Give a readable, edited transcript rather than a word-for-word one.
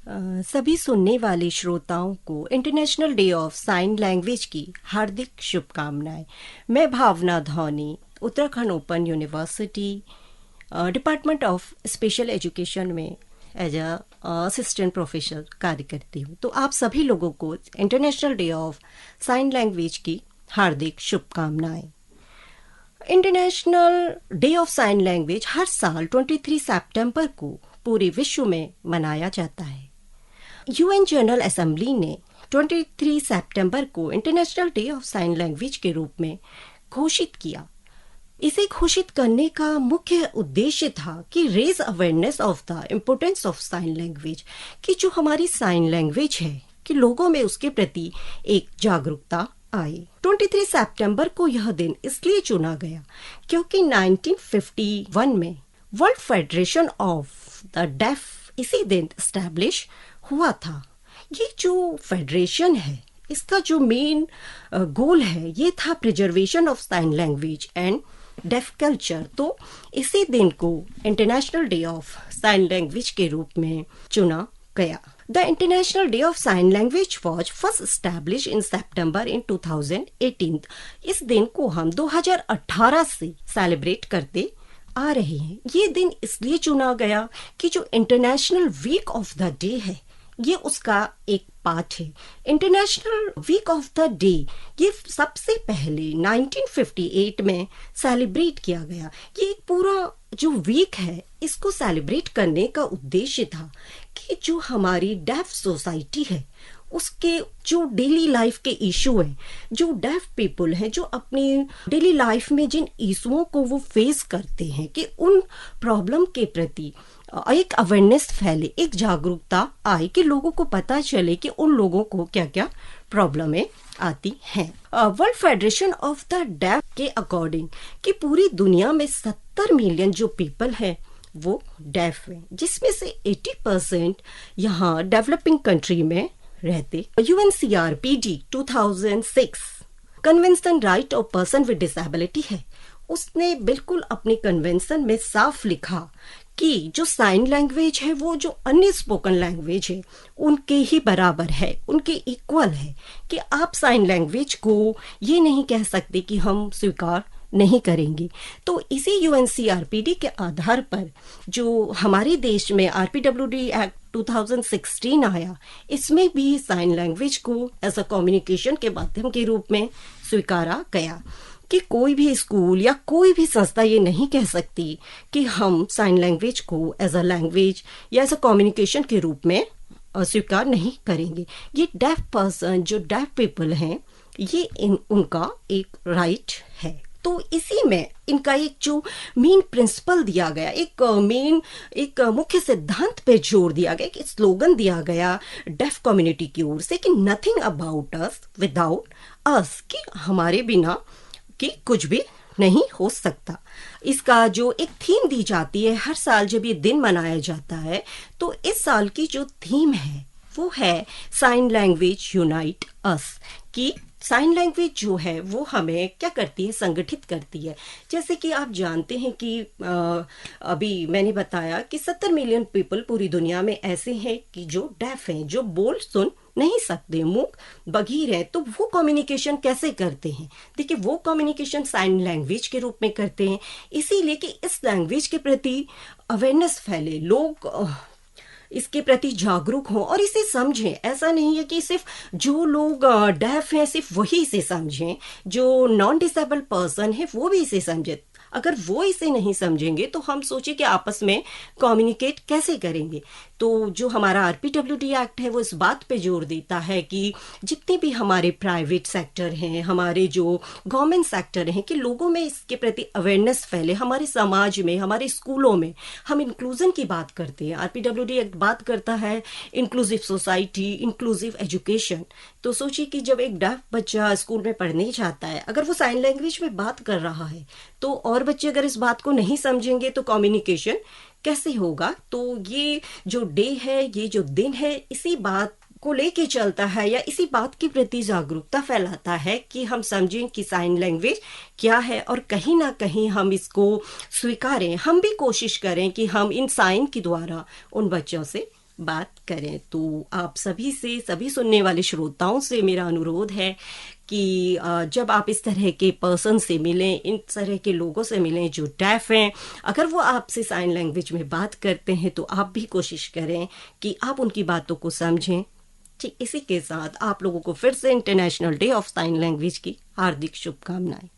सभी सुनने वाले श्रोताओं को international day of sign language की हार्दिक शुभकामनाएं। मैं Bhawna Dhauni, Uttarakhand open university department of special education में एज असिस्टेंट प्रोफेसर कार्य करती हूँ। तो आप सभी लोगों को international day of sign language की हार्दिक शुभकामनाएं। International day of sign language हर साल 23 सितंबर को पूरे विश्व में मनाया जाता है। यूएन जनरल असेंबली ने 23 सितंबर को international day of sign language के रूप में घोषित किया। इसे घोषित करने का मुख्य उद्देश्य था कि raise awareness of the importance of sign language, कि जो हमारी साइन लैंग्वेज है कि लोगों में उसके प्रति एक जागरूकता आए। 23 सितंबर को यह दिन इसलिए चुना गया क्योंकि 1951 में World Federation of the Deaf इसी दिन एस्टैब्लिश हुआ था। ये जो फेडरेशन है, इसका जो मेन गोल है ये था preservation of sign language and deaf culture. तो इसी दिन को international day of sign language के रूप में चुना गया। The international day of sign language was first establish in September in 2018। इस दिन को हम 2018 से सेलिब्रेट करते आ रहे हैं। ये दिन इसलिए चुना गया कि जो International Week of the Deaf है ये उसका एक पार्ट है। International Week of the Deaf ये सबसे पहले 1958 में सेलिब्रेट किया गया। ये एक पूरा जो वीक है इसको सेलिब्रेट करने का उद्देश्य था कि जो हमारी डेफ सोसाइटी है उसके जो डेली लाइफ के इशू हैं, जो डेफ पीपल हैं, जो अपनी डेली लाइफ में जिन इशुओं को वो फेस करते हैं, कि उन प्रॉब्लम के प्रति एक अवेयरनेस फैले, एक जागरूकता आए, कि लोगों को पता चले कि उन लोगों को क्या क्या प्रॉब्लमें आती हैं। World Federation of the Deaf के अकॉर्डिंग कि पूरी दुनिया में 70 मिलियन जो पीपल हैं वो डेफ हैं, जिसमें से 80% यहाँ डेवलपिंग कंट्री में रहते। UNCRPD 2006 convention right of person with disability है, उसने बिल्कुल अपने कन्वेंशन में साफ लिखा कि जो साइन लैंग्वेज है वो जो अन्य स्पोकन लैंग्वेज है उनके ही बराबर है, उनके इक्वल है, कि आप साइन लैंग्वेज को ये नहीं कह सकते कि हम स्वीकार नहीं करेंगे। तो इसी UNCRPD के आधार पर जो हमारे देश में RPWD एक्ट 2016 आया, इसमें भी साइन लैंग्वेज को एज अ कम्युनिकेशन के माध्यम के रूप में स्वीकारा गया कि कोई भी स्कूल या कोई भी संस्था ये नहीं कह सकती कि हम साइन लैंग्वेज को एज अ लैंग्वेज या एज अ कम्युनिकेशन के रूप में स्वीकार नहीं करेंगे। ये डेफ पर्सन, जो डेफ पीपल हैं, ये उनका एक राइट है। तो इसी में इनका एक जो मेन प्रिंसिपल दिया गया, एक मुख्य सिद्धांत पे जोर दिया गया, कि स्लोगन दिया गया डेफ कम्युनिटी की ओर से कि नथिंग अबाउट अस विदाउट अस, कि हमारे बिना कि कुछ भी नहीं हो सकता। इसका जो एक थीम दी जाती है हर साल जब ये दिन मनाया जाता है, तो इस साल की जो थीम है वो है साइन लैंग्वेज यूनाइट अस, कि साइन लैंग्वेज जो है वो हमें क्या करती है, संगठित करती है। जैसे कि आप जानते हैं कि अभी मैंने बताया कि 70 मिलियन पीपल पूरी दुनिया में ऐसे हैं कि जो डेफ हैं, जो बोल सुन नहीं सकते, मूक बधिर है। तो वो कम्युनिकेशन कैसे करते हैं? देखिए, वो कम्युनिकेशन साइन लैंग्वेज के रूप में करते हैं, इसीलिए कि इस लैंग्वेज के प्रति अवेयरनेस फैले, लोग इसके प्रति जागरूक हों और इसे समझें। ऐसा नहीं है कि सिर्फ जो लोग डेफ हैं सिर्फ वही इसे समझें, जो नॉन डिसेबल पर्सन है वो भी इसे समझे। अगर वो इसे नहीं समझेंगे तो हम सोचे कि आपस में कम्युनिकेट कैसे करेंगे। तो जो हमारा RPWD एक्ट है वो इस बात पे जोर देता है कि जितने भी हमारे प्राइवेट सेक्टर हैं, हमारे जो गवर्नमेंट सेक्टर हैं, कि लोगों में इसके प्रति अवेयरनेस फैले। हमारे समाज में, हमारे स्कूलों में हम इंक्लूजन की बात करते हैं। RPWD एक्ट बात करता है इंक्लूसिव सोसाइटी, इंक्लूसिव एजुकेशन। तो सोचिए कि जब एक डेफ बच्चा स्कूल में पढ़ने जाता है, अगर वो साइन लैंग्वेज में बात कर रहा है, तो और बच्चे अगर इस बात को नहीं समझेंगे तो कम्युनिकेशन कैसे होगा। तो ये जो डे है, ये जो दिन है, इसी बात को लेके चलता है या इसी बात के प्रति जागरूकता फैलाता है कि हम समझें कि साइन लैंग्वेज क्या है और कहीं ना कहीं हम इसको स्वीकारें। हम भी कोशिश करें कि हम इन साइन के द्वारा उन बच्चों से बात करें। तो आप सभी से, सभी सुनने वाले श्रोताओं से मेरा अनुरोध है कि जब आप इस तरह के पर्सन से मिलें, इन तरह के लोगों से मिलें जो डेफ हैं, अगर वो आपसे साइन लैंग्वेज में बात करते हैं तो आप भी कोशिश करें कि आप उनकी बातों को समझें। ठीक इसी के साथ आप लोगों को फिर से international day of sign language की हार्दिक शुभकामनाएं।